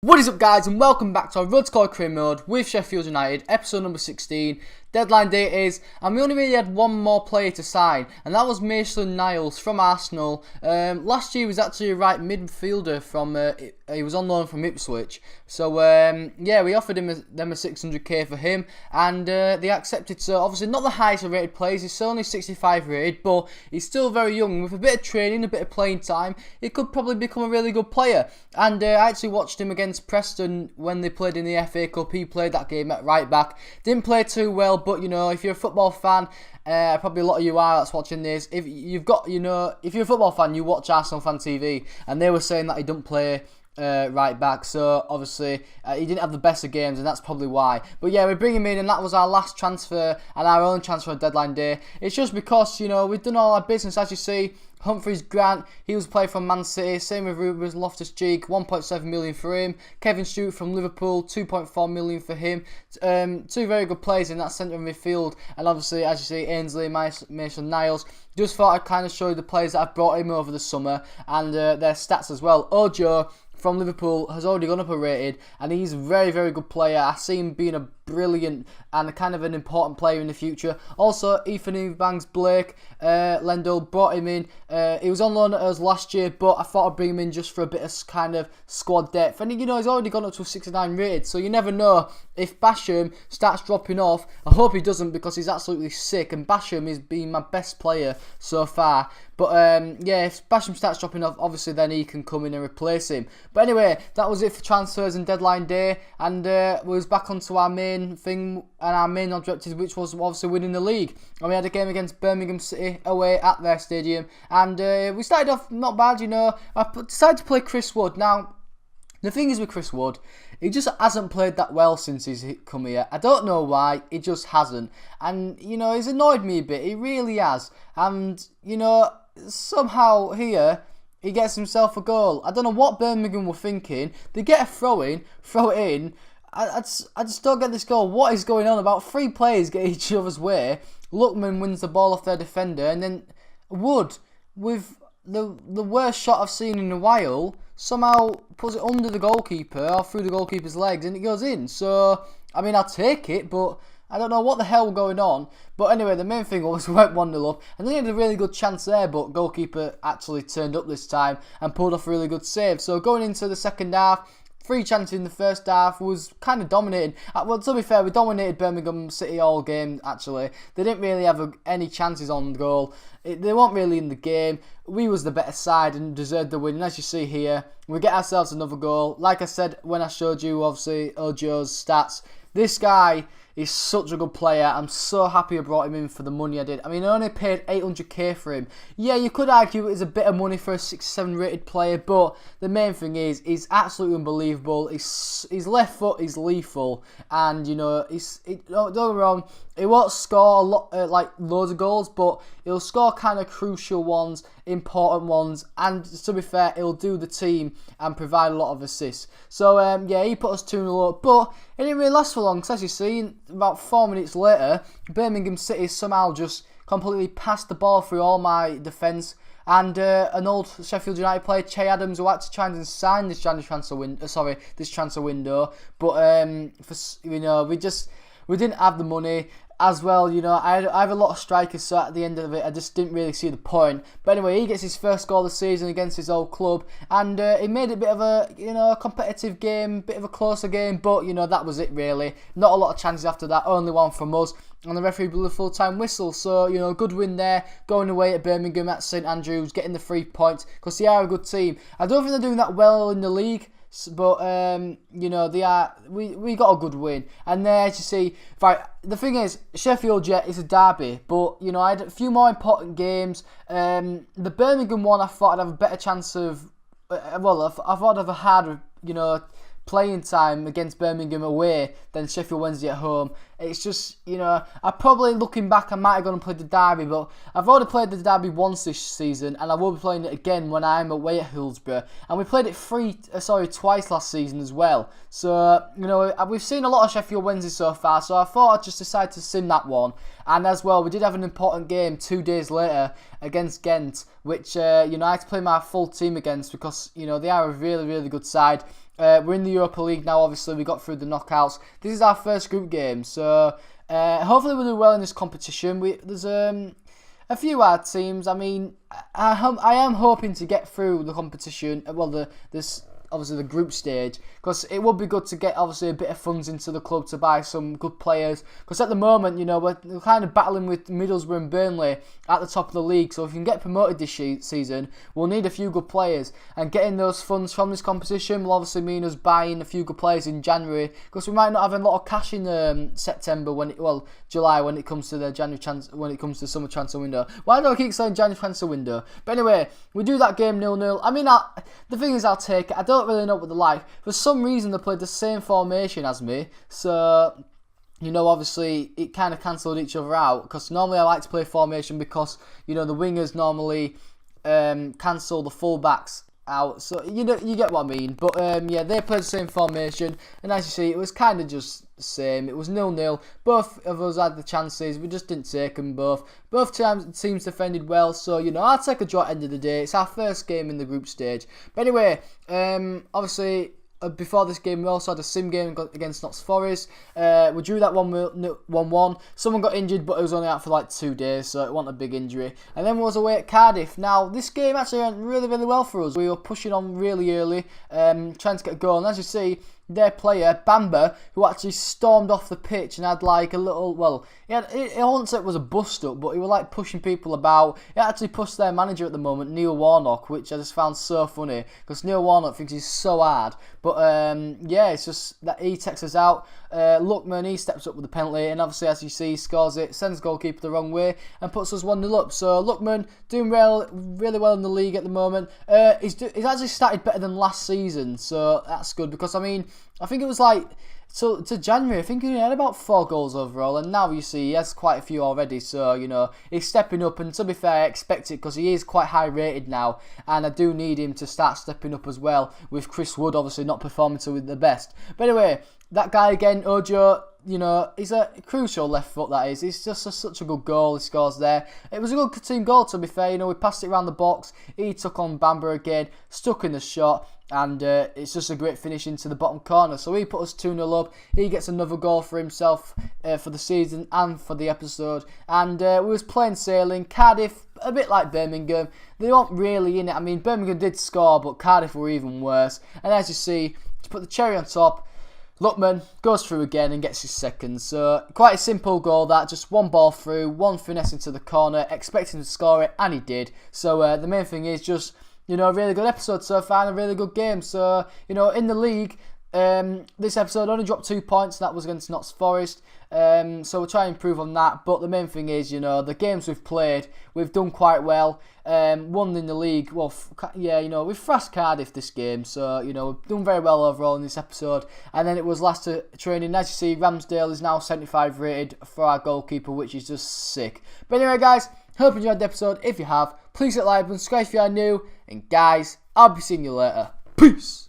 What is up, guys, and welcome back to our Road to Score career mode with Sheffield United, episode number 16. Deadline day is, and we only really had one more player to sign, and that was Maitland-Niles from Arsenal. Last year he was actually a right midfielder from, he was on loan from Ipswich. So yeah, we offered them a 600k for him, and they accepted. So obviously not the highest rated players, he's only 65 rated, but he's still very young. With a bit of training, a bit of playing time, he could probably become a really good player. And I actually watched him against Preston when they played in the FA Cup. He played that game at right back. Didn't play too well, but you know, if you're a football fan, probably a lot of you are that's watching this. If you're a football fan, you watch Arsenal Fan TV, and they were saying that he didn't play right back, so obviously he didn't have the best of games, and that's probably why. But yeah, we bring him in, and that was our last transfer and our own transfer on deadline day. It's just because, you know, we've done all our business. As you see, Humphreys Grant, he was played from Man City. Same with Ruben Loftus-Cheek, 1.7 million for him. Kevin Stewart from Liverpool, 2.4 million for him. Two very good players in that centre midfield, and obviously, as you see, Ainsley, Maitland-Niles. Just thought I'd kind of show you the players that I've brought him over the summer and their stats as well. Ojo from Liverpool has already gone up a rated, and he's a very, very good player. I see him being a brilliant and kind of an important player in the future. Also, Ethan Eubanks-Blake, Lendl, brought him in. He was on loan at us last year, but I thought I'd bring him in just for a bit of kind of squad depth. And you know, he's already gone up to a 69 rated, so you never know if Basham starts dropping off. I hope he doesn't, because he's absolutely sick, and Basham has been my best player so far. But yeah, if Basham starts dropping off, obviously then he can come in and replace him. But anyway, that was it for transfers and deadline day, and we was back onto our main thing and our main objective, which was obviously winning the league. And we had a game against Birmingham City away at their stadium, and we started off not bad, you know. I decided to play Chris Wood. Now, the thing is with Chris Wood, he just hasn't played that well since he's come here. I don't know why, he just hasn't. And, you know, he's annoyed me a bit, he really has. And, you know, somehow here, he gets himself a goal. I don't know what Birmingham were thinking. They get a throw it in. I just don't get this goal. What is going on? About three players get each other's way. Lookman wins the ball off their defender, and then Wood, with the worst shot I've seen in a while, somehow puts it under the goalkeeper or through the goalkeeper's legs, and it goes in. So, I mean, I'll take it, but I don't know what the hell was going on. But anyway, the main thing was we went 1-0 up, and then he had a really good chance there, but goalkeeper actually turned up this time and pulled off a really good save. So going into the second half, 3 chances in the first half, was kind of dominating. Well, to be fair, we dominated Birmingham City all game, actually. They didn't really have any chances on goal. They weren't really in the game. We was the better side and deserved the win. And as you see here, we get ourselves another goal. Like I said when I showed you, obviously, Ojo's stats, this guy is such a good player. I'm so happy I brought him in for the money I did. I mean, I only paid 800k for him. Yeah, you could argue it's a bit of money for a 67 rated player, but the main thing is, he's absolutely unbelievable. His left foot is lethal, and you know, don't get me wrong, he won't score a lot, like loads of goals, but he'll score kind of crucial ones, important ones, and to be fair, he'll do the team and provide a lot of assists. So yeah, he put us 2-0 up, but it didn't really last for long, because as you see, about 4 minutes later, Birmingham City somehow just completely passed the ball through all my defence, and an old Sheffield United player, Che Adams, who actually tried to sign this transfer window, but you know, we didn't have the money. As well, you know, I have a lot of strikers, so at the end of it, I just didn't really see the point. But anyway, he gets his first goal of the season against his old club, and it made it a bit of a, you know, competitive game, bit of a closer game, but, you know, that was it really. Not a lot of chances after that, only one from us, and the referee blew a full-time whistle. So, you know, good win there, going away at Birmingham at St Andrews, getting the 3 points, because they are a good team. I don't think they're doing that well in the league, but you know, we got a good win. And there, as you see, right, the thing is, Sheffield, yeah, is a derby, but you know, I had a few more important games. The Birmingham one, I thought I'd have a better chance of, well, I thought I'd have had, you know, playing time against Birmingham away than Sheffield Wednesday at home. It's just, you know, I probably, looking back, I might have gone and played the derby, but I've already played the derby once this season, and I will be playing it again when I'm away at Hillsborough. And we played it twice last season as well. So, you know, we've seen a lot of Sheffield Wednesday so far, so I thought I'd just decide to sim that one. And as well, we did have an important game 2 days later against Ghent, which, you know, I had to play my full team against, because, you know, they are a really, really good side. We're in the Europa League now, obviously. We got through the knockouts. This is our first group game, so hopefully we'll do well in this competition. There's a few hard teams. I mean, I am hoping to get through the competition. Well, obviously the group stage, because it would be good to get obviously a bit of funds into the club to buy some good players, because at the moment, you know, we're kind of battling with Middlesbrough and Burnley at the top of the league. So if we can get promoted this season, we'll need a few good players, and getting those funds from this competition will obviously mean us buying a few good players in January, because we might not have a lot of cash in September July when it comes to the when it comes to summer transfer window. Why do I keep saying January transfer window? But anyway, we do that game 0-0. I mean, the thing is, I'll take it. I don't really know what they're like. For some reason, they played the same formation as me, so you know, obviously it kind of cancelled each other out, because normally I like to play formation because, you know, the wingers normally cancel the fullbacks out, so you know, you get what I mean. But yeah, they played the same formation, and as you see, it was kind of just the same. It was 0-0. Both of us had the chances, we just didn't take them both. Both teams defended well, so you know, I'll take a draw at the end of the day. It's our first game in the group stage. But anyway, obviously, before this game, we also had a sim game against Notts Forest. We drew that 1-1. Someone got injured, but it was only out for like 2 days, so it wasn't a big injury. And then we was away at Cardiff. Now, this game actually went really, really well for us. We were pushing on really early, trying to get a goal. And as you see, their player, Bamba, who actually stormed off the pitch and had like a little, well, I won't say it was a bust-up, but he was like pushing people about. He actually pushed their manager at the moment, Neil Warnock, which I just found so funny, because Neil Warnock thinks he's so hard. But yeah, it's just that he takes us out. Lookman, he steps up with the penalty, and obviously, as you see, he scores it, sends the goalkeeper the wrong way, and puts us 1-0 up. So Lookman doing really well in the league at the moment. He's actually started better than last season, so that's good, because I mean, I think it was like to January, I think he had about 4 goals overall, and now you see he has quite a few already. So you know, he's stepping up, and to be fair, I expect it, because he is quite high rated now, and I do need him to start stepping up as well, with Chris Wood obviously not performing to the best. But anyway, that guy again, Ojo, you know, he's a crucial left foot, that is. It's just such a good goal he scores there. It was a good team goal, to be fair. You know, we passed it around the box. He took on Bamba again, stuck in the shot, and it's just a great finish into the bottom corner. So he put us 2-0 up. He gets another goal for himself for the season and for the episode. And we was plain sailing. Cardiff, a bit like Birmingham, they weren't really in it. I mean, Birmingham did score, but Cardiff were even worse. And as you see, to put the cherry on top, Lookman goes through again and gets his second. So quite a simple goal, that, just one ball through, one finesse into the corner, expecting to score it, and he did. So the main thing is just, you know, a really good episode so far and a really good game. So, you know, in the league, this episode only dropped 2 points, and that was against Notts Forest. So we'll try and improve on that. But the main thing is, you know, the games we've played, we've done quite well. Won in the league. Well, yeah, you know, we've thrashed Cardiff this game. So, you know, we've done very well overall in this episode. And then it was last training. As you see, Ramsdale is now 75 rated for our goalkeeper, which is just sick. But anyway, guys, hope you enjoyed the episode. If you have, please hit like and subscribe if you are new. And guys, I'll be seeing you later. Peace!